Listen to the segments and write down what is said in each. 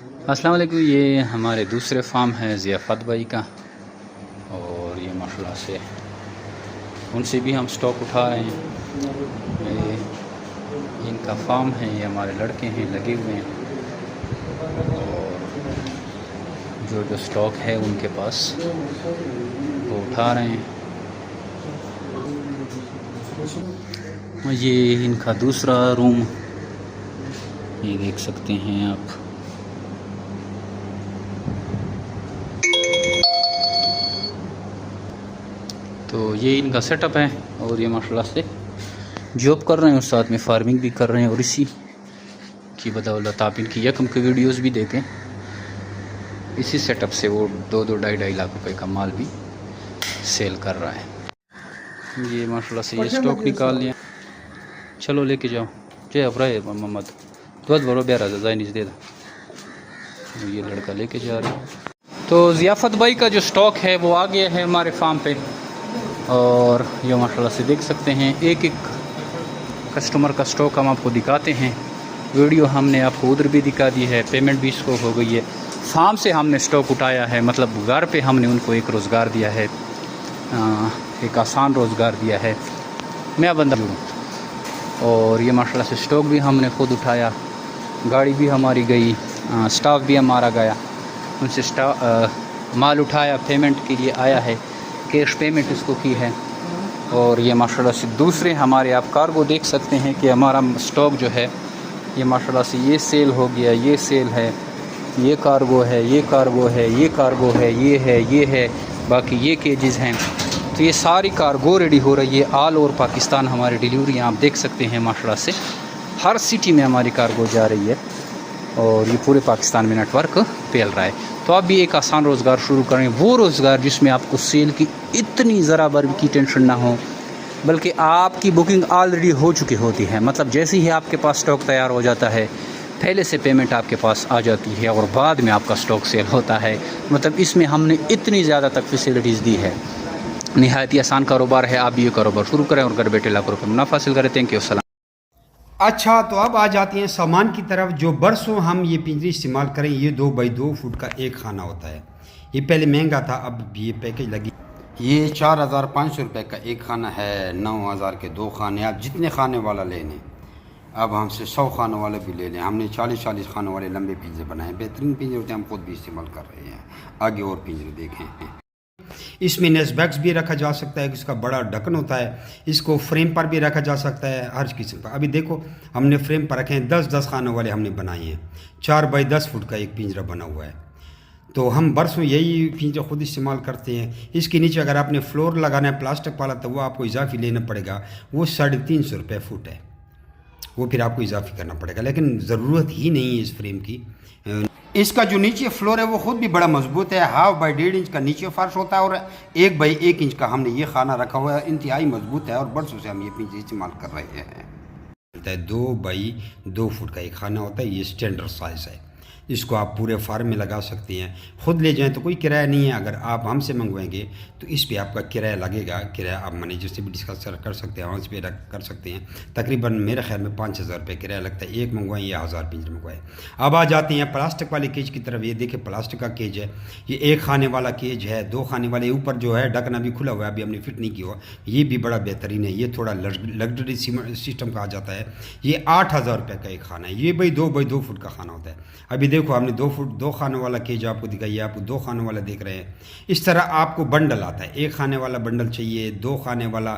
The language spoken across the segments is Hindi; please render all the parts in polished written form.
अस्सलाम वालेकुम। ये हमारे दूसरे फार्म है ज़ियाफ़त भाई का, और ये माशाल्लाह से उनसे भी हम स्टॉक उठा रहे हैं। ये इनका फार्म है, ये हमारे लड़के हैं लगे हुए हैं, और जो जो स्टॉक है उनके पास वो उठा रहे हैं। ये इनका दूसरा रूम, ये देख सकते हैं आप। तो ये इनका सेटअप है, और ये माशाल्लाह से जॉब कर रहे हैं और साथ में फार्मिंग भी कर रहे हैं, और इसी की बदौलत आप इनकी यकम के वीडियोस भी देखें। इसी सेटअप से वो 2-2 ढाई लाख रुपए का माल भी सेल कर रहा है। ये माशाल्लाह से ये स्टॉक निकाल लिया। चलो लेके जाओ जय अब्राह मोहम्मद दुआत भरो ब्यारा जाइनिज दे दो। ये लड़का लेके जा रहा है। तो ज़ियाफ़त भाई का जो स्टॉक है वो आ गया है हमारे फार्म पे, और ये माशाल्लाह से देख सकते हैं एक एक कस्टमर का स्टॉक हम आपको दिखाते हैं। वीडियो हमने आपको उधर भी दिखा दी है, पेमेंट भी इसको हो गई है। फार्म से हमने स्टॉक उठाया है, मतलब घर पे हमने उनको एक रोज़गार दिया है, एक आसान रोज़गार दिया है। मैं बंदा हूँ, और ये माशाल्लाह से स्टॉक भी हमने ख़ुद उठाया, गाड़ी भी हमारी गई, स्टाफ भी हमारा गया, उनसे माल उठाया, पेमेंट के लिए आया है, कैश पेमेंट इसको की है। और ये माशाल्लाह से दूसरे हमारे आप कार्गो देख सकते हैं कि हमारा स्टॉक जो है ये माशाल्लाह से ये सेल हो गया, ये सेल है, ये कार्गो है, ये कार्गो है, ये कार्गो है, ये है, बाकी ये केजेस हैं। तो ये सारी कार्गो रेडी हो रही है। ऑल ओवर पाकिस्तान हमारी डिलीवरी आप देख सकते हैं माशाल्लाह से हर सिटी में हमारी कार्गो जा रही है, और ये पूरे पाकिस्तान में नेटवर्क फैल रहा है। तो आप भी एक आसान रोज़गार शुरू करें, वो रोज़गार जिसमें आपको सेल की इतनी ज़रा बर की टेंशन ना हो, बल्कि आपकी बुकिंग ऑलरेडी हो चुकी होती है। मतलब जैसे ही आपके पास स्टॉक तैयार हो जाता है, पहले से पेमेंट आपके पास आ जाती है, और बाद में आपका स्टॉक सेल होता है। मतलब इसमें हमने इतनी ज़्यादा तक फैसिलिटीज़ दी है। नहायत ही आसान कारोबार है। आप भी ये कारोबार शुरू करें और घर बैठे लाखों रुपये मुनाफा हासिल करें। Thank you. अच्छा, तो अब आ जाते हैं सामान की तरफ। जो बरसों हम ये पिंजरी इस्तेमाल करें, ये 2x2 फुट का एक खाना होता है। ये पहले महंगा था, अब ये पैकेज लगी। ये 4,500 रुपये का एक खाना है, 9,000 के 2 खाने। आप जितने खाने वाला ले लें, अब हमसे 100 खानों वाले भी ले लें। हमने 40-40 खानों वाले लंबे पिंजरे बनाए, बेहतरीन पिंजरे होते हैं, हम खुद भी इस्तेमाल कर रहे हैं। आगे और पिंजरे देखें। इसमें नेस्बैक्स भी रखा जा सकता है, इसका बड़ा ढक्कन होता है, इसको फ्रेम पर भी रखा जा सकता है, हर किस्म का। अभी देखो हमने फ्रेम पर रखे हैं, 10-10 खानों वाले हमने बनाए हैं। 4x10 फुट का एक पिंजरा बना हुआ है। तो हम बरसों यही पिंजरा खुद इस्तेमाल करते हैं। इसके नीचे अगर आपने फ्लोर लगाना है प्लास्टिक वाला, तो वो आपको इजाफी लेना पड़ेगा, वो 350 रुपये फुट है, वो फिर आपको इजाफी करना पड़ेगा, लेकिन ज़रूरत ही नहीं है इस फ्रेम की। इसका जो नीचे फ्लोर है वो खुद भी बड़ा मजबूत है। 1/2 इंच का नीचे फर्श होता है, और 1x1 इंच का हमने ये खाना रखा हुआ है। इंतहाई मजबूत है, और बरसों से हम ये पिंजरे इस्तेमाल कर रहे हैं। 2x2 फुट का एक खाना होता है, ये स्टैंडर्ड साइज़ है। इसको आप पूरे फार्म में लगा सकते हैं। ख़ुद ले जाएं तो कोई किराया नहीं है, अगर आप हमसे मंगवाएंगे तो इस पे आपका किराया लगेगा। किराया आप मैनेजर से भी डिस्कस कर सकते हैं, वहाँ पे कर सकते हैं। तकरीबन मेरे ख्याल में 5,000 रुपये किराया लगता है, एक मंगवाएं या 1,000 पिंजरे मंगवाएं। अब आ जाते हैं प्लास्टिक वाले केज की तरफ। ये देखिए प्लास्टिक का केज है, ये एक खाने वाला केज है, 2 खाने वाले। ऊपर जो है ढकना भी खुला हुआ है, अभी हमने फिट नहीं किया हुआ, ये भी बड़ा बेहतरीन है। ये थोड़ा लग्जरी सिस्टम का आ जाता है। ये 8,000 रुपये का एक खाना है। ये भाई 2x2 फुट का खाना होता है। अभी देखो हमने 2 खानों वाला केज आपको दिखाइए, आपको 2 खानों वाला देख रहे हैं। इस तरह आपको बंडल आता है, 1 खाने वाला बंडल चाहिए, 2 खाने वाला,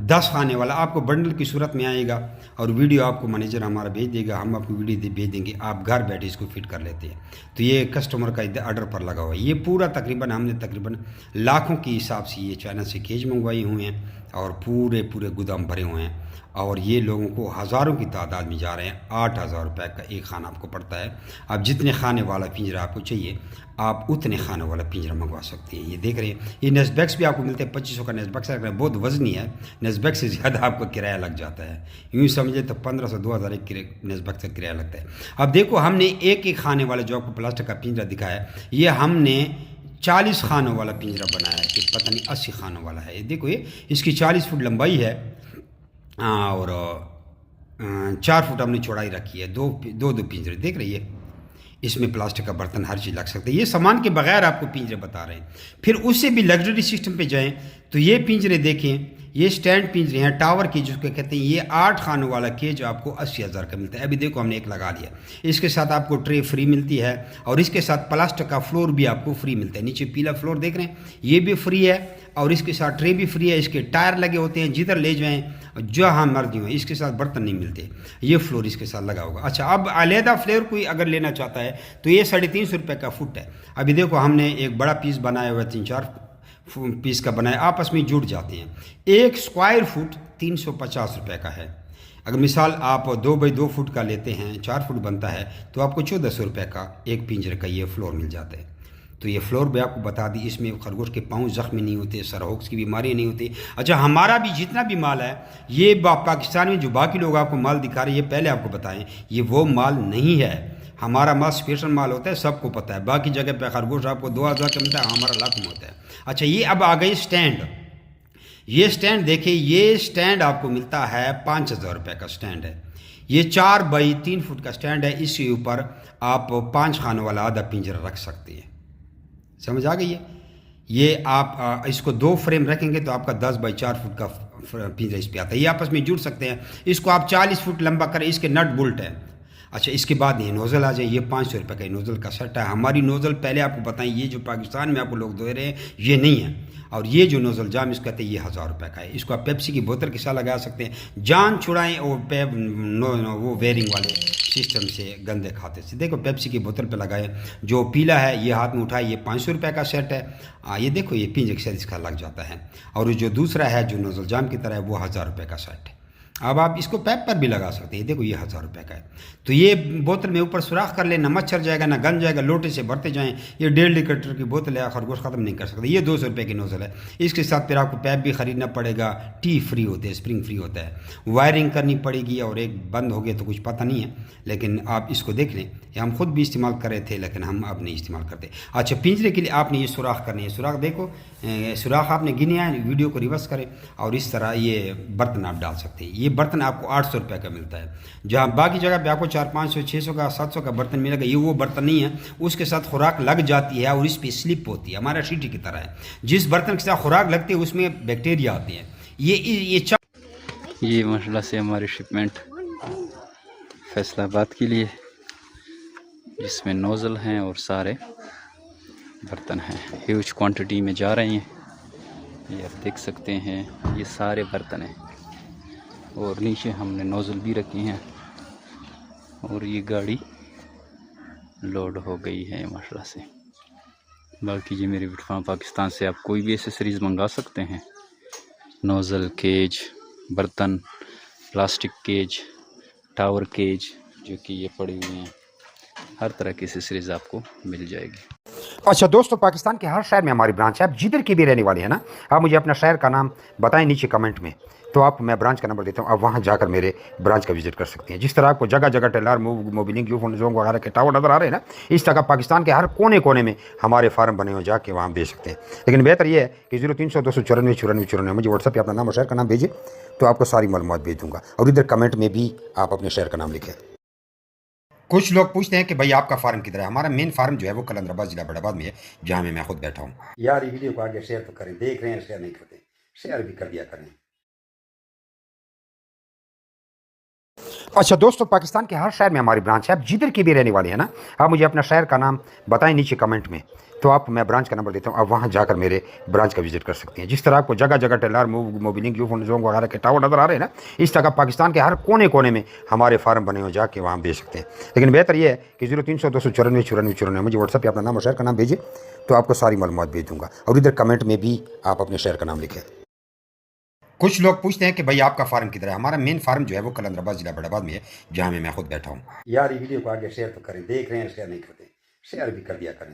10 खाने वाला, आपको बंडल की सूरत में आएगा, और वीडियो आपको मैनेजर हमारा भेज देगा, हम आपको वीडियो भेज देंगे, आप घर बैठे इसको फिट कर लेते हैं। तो ये कस्टमर का ऑर्डर पर लगा हुआ है। ये पूरा हमने तकरीबन लाखों के हिसाब से ये चाइना से केज मंगवाए हुए हैं, और पूरे गोदाम भरे हुए हैं, और ये लोगों को हज़ारों की तादाद में जा रहे हैं। 8,000 रुपये का एक खाना आपको पड़ता है। आप जितने खाने वाला पिंजरा आपको चाहिए, आप उतने खाने वाला पिंजरा मंगवा सकते हैं। ये देख रहे हैं, ये नेस्बैक्स भी आपको मिलते हैं। 2500 का नेस्बैक्स है, बहुत वजनी है। नेस्बैक्स से ज़्यादा आपको किराया लग जाता है, यूँ समझे तो 1500-2000 एक नेस्बैक्स का किराया लगता है। अब देखो हमने एक खाने वाला जो आपको प्लास्टिक का पिंजरा दिखाया, ये हमने 40 खानों वाला पिंजरा बनाया है, कि पता नहीं 80 खानों वाला है। ये देखो, ये इसकी 40 फुट लंबाई है, और 4 फुट हमने चौड़ाई रखी है। दो पिंजरे देख रही है। इसमें प्लास्टिक का बर्तन हर चीज़ लग सकती है। ये सामान के बगैर आपको पिंजरे बता रहे हैं। फिर उससे भी लग्जरी सिस्टम पे जाएं तो ये पिंजरे देखें, ये स्टैंड पिंजरे हैं टावर की जिसको कहते हैं। ये 8 खानों वाला केज आपको 80,000 का मिलता है। अभी देखो हमने एक लगा लिया। इसके साथ आपको ट्रे फ्री मिलती है और इसके साथ प्लास्टिक का फ्लोर भी आपको फ्री मिलता है। नीचे पीला फ्लोर देख रहे हैं, ये भी फ्री है और इसके साथ ट्रे भी फ्री है। इसके टायर लगे होते हैं, जिधर ले जाएं जहाँ मर्जी हो। इसके साथ बर्तन नहीं मिलते, ये फ्लोर इसके साथ लगा होगा। अच्छा, अब अलहदा फ्लेवर कोई अगर लेना चाहता है तो ये 350 रुपये का फुट है। अभी देखो हमने एक बड़ा पीस बनाया हुआ है, 3-4 पीस का बनाया, आपस में जुड़ जाते हैं। 1 स्क्वायर फुट 350 रुपये का है। अगर मिसाल आप 2 बाई 2 फुट का लेते हैं, 4 फुट बनता है, तो आपको 1400 रुपये का एक पिंजरे का ये फ्लोर मिल जाता है। तो ये फ्लोर भी आपको बता दी, इसमें खरगोश के पाँव ज़ख्मी नहीं होते, सरहोक्स की बीमारी नहीं होती। अच्छा, हमारा भी जितना भी माल है, ये पाकिस्तान में जो बाकी लोग आपको माल दिखा रहे हैं, ये पहले आपको बताएं, ये वो माल नहीं है। हमारा माल स्पेशल माल होता है, सबको पता है। बाकी जगह पे खरगोश आपको 2000 का मिलता है, हमारा लाख में होता है। अच्छा, ये अब आ गई स्टैंड। ये स्टैंड देखिए, ये स्टैंड आपको मिलता है 5000 रुपये का स्टैंड है। ये 4 बाई 3 फुट का स्टैंड है। इसके ऊपर आप 5 खानों वाला आधा पिंजरा रख सकते हैं। समझ आ गई है? ये आप इसको 2 फ्रेम रखेंगे तो आपका 10 बाई 4 फुट का पिंजरा इस पे आता है। ये आपस में जुड़ सकते हैं। इसको आप 40 फुट लंबा करें, इसके नट बोल्ट है। अच्छा, इसके बाद ये नोज़ल आ जाए। ये 500 रुपये का नोज़ल का सेट है। हमारी नोज़ल पहले आपको बताएं, ये जो पाकिस्तान में आपको लोग दे रहे हैं ये नहीं है। और ये जो नोज़ल जाम इसको कहते हैं, ये 1000 रुपये का है। इसको आप पेप्सी की बोतल के साथ लगा सकते हैं। जान छुड़ाएं और वो वेयरिंग वाले सिस्टम से गंदे खाते से। देखो पेप्सी की बोतल पे लगाए, जो पीला है ये हाथ में उठाए, ये 500 रुपये का सेट है। ये देखो, ये पिंजरे के साथ इसका लग जाता है। और जो दूसरा है जो नोज़ल जाम की तरह है, वो 1000 रुपये का सेट है। अब आप इसको पैप पर भी लगा सकते हैं। देखो, ये 1000 रुपये का है। तो ये बोतल में ऊपर सुराख कर ले, ना मच्छर जाएगा ना गंद जाएगा, लोटे से भरते जाएं। ये 1.5 लीटर की बोतल है, खरगोश ख़त्म नहीं कर सकते। ये 200 रुपये की नोज़ल है। इसके साथ फिर आपको पैप भी ख़रीदना पड़ेगा। टी फ्री होते हैं, स्प्रिंग फ्री होता है। वायरिंग करनी पड़ेगी और एक बंद हो गया तो कुछ पता नहीं है, लेकिन आप इसको देख लें। ये हम खुद भी इस्तेमाल कर रहे थे, लेकिन हम अब नहीं इस्तेमाल करते। अच्छा, पिंजरे के लिए आपने ये सुराख करनी है। सुराख देखो, सुराख आपने गिने हैं, वीडियो को रिवर्स करें और इस तरह ये बर्तन आप डाल सकते हैं। ये बर्तन आपको 800 रुपये का मिलता है। जहाँ बाकी जगह पे आपको 400, 500, 600 का, 700 का बर्तन मिलेगा, ये वो बर्तन नहीं है। उसके साथ खुराक लग जाती है और इस पर स्लिप होती है। हमारा शीटी की तरह है। जिस बर्तन के साथ खुराक लगती है उसमें बैक्टीरिया आते हैं। ये माशाल्लाह से हमारी शिपमेंट फैसलाबाद के लिए, जिसमें नोज़ल हैं और सारे बर्तन हैं, ह्यूज क्वांटिटी में जा रहे हैं। ये आप देख सकते हैं, ये सारे बर्तन हैं और नीचे हमने नोज़ल भी रखी हैं और ये गाड़ी लोड हो गई है माशाल्लाह से। बाकी जी मेरे वीडियो पाकिस्तान से आप कोई भी एसेसरीज़ मंगा सकते हैं। नोज़ल, केज, बर्तन, प्लास्टिक केज, टावर केज, जो कि ये पड़ी हुई हैं, हर तरह की एसेसरीज़ आपको मिल जाएगी। अच्छा दोस्तों, पाकिस्तान के हर शहर में हमारी ब्रांच है। आप जिधर की भी रहने वाले हैं ना, आप मुझे अपना शहर का नाम बताएं नीचे कमेंट में, तो आप मैं ब्रांच का नंबर देता हूँ। आप वहाँ जाकर मेरे ब्रांच का विजिट कर सकते हैं। जिस तरह आपको जगह जगह टेलर, मोबिलिंग, जोंग वगैरह के टावर नज़र आ रहे हैं ना, इस तरह पाकिस्तान के हर कोने कोने में हमारे फार्म बने हो, जाके वहाँ बेच सकते हैं। लेकिन बेहतर ये है कि 0300 294 94 94 मुझे व्हाट्सएप पर अपना नाम और शहर का नाम भेजिए, तो आपको सारी मालूमात भेज दूँगा। और इधर कमेंट में भी आप अपने शहर का नाम लिखें। कुछ लोग पूछते हैं कि भाई आपका फार्म किधर है। हमारा मेन फार्म जो है वो कलंदराबाद जिला बड़ाबाद में है, जहाँ मैं खुद बैठा हूँ। यार ये वीडियो को आगे शेयर तो करें, देख रहे हैं शेयर नहीं करते, शेयर भी कर दिया करें। अच्छा दोस्तों, पाकिस्तान के हर शहर में हमारी ब्रांच है। आप जिधर की भी रहने वाले हैं ना, आप मुझे अपना शहर का नाम बताएं नीचे कमेंट में, तो आप मैं ब्रांच का नंबर देता हूँ। आप वहाँ जाकर मेरे ब्रांच का विजिट कर सकते हैं। जिस तरह आपको जगह जगह टेलर, मोबिलिंग, जोंग वगैरह के टावर नज़र आ रहे हैं ना, इस तरह पाकिस्तान के हर कोने कोने में हमारे फार्म बने हो, जाके वहाँ बेच सकते हैं। लेकिन बेहतर ये है कि 0300 294 94 94 मुझे व्हाट्सएप पर अपना नाम और शहर का नाम भेजिए, तो आपको सारी मालूमात भेज दूँगा। और इधर कमेंट में भी आप अपने शहर का नाम लिखें। कुछ लोग पूछते हैं कि भाई आपका फार्म किधर है। हमारा मेन फार्म जो है वो कलंदराबाद जिला बड़ाबाद में है, जहाँ मैं खुद बैठा हूँ। यार ये वीडियो को आगे शेयर तो करें, देख रहे हैं शेयर नहीं करते, शेयर भी कर दिया करें।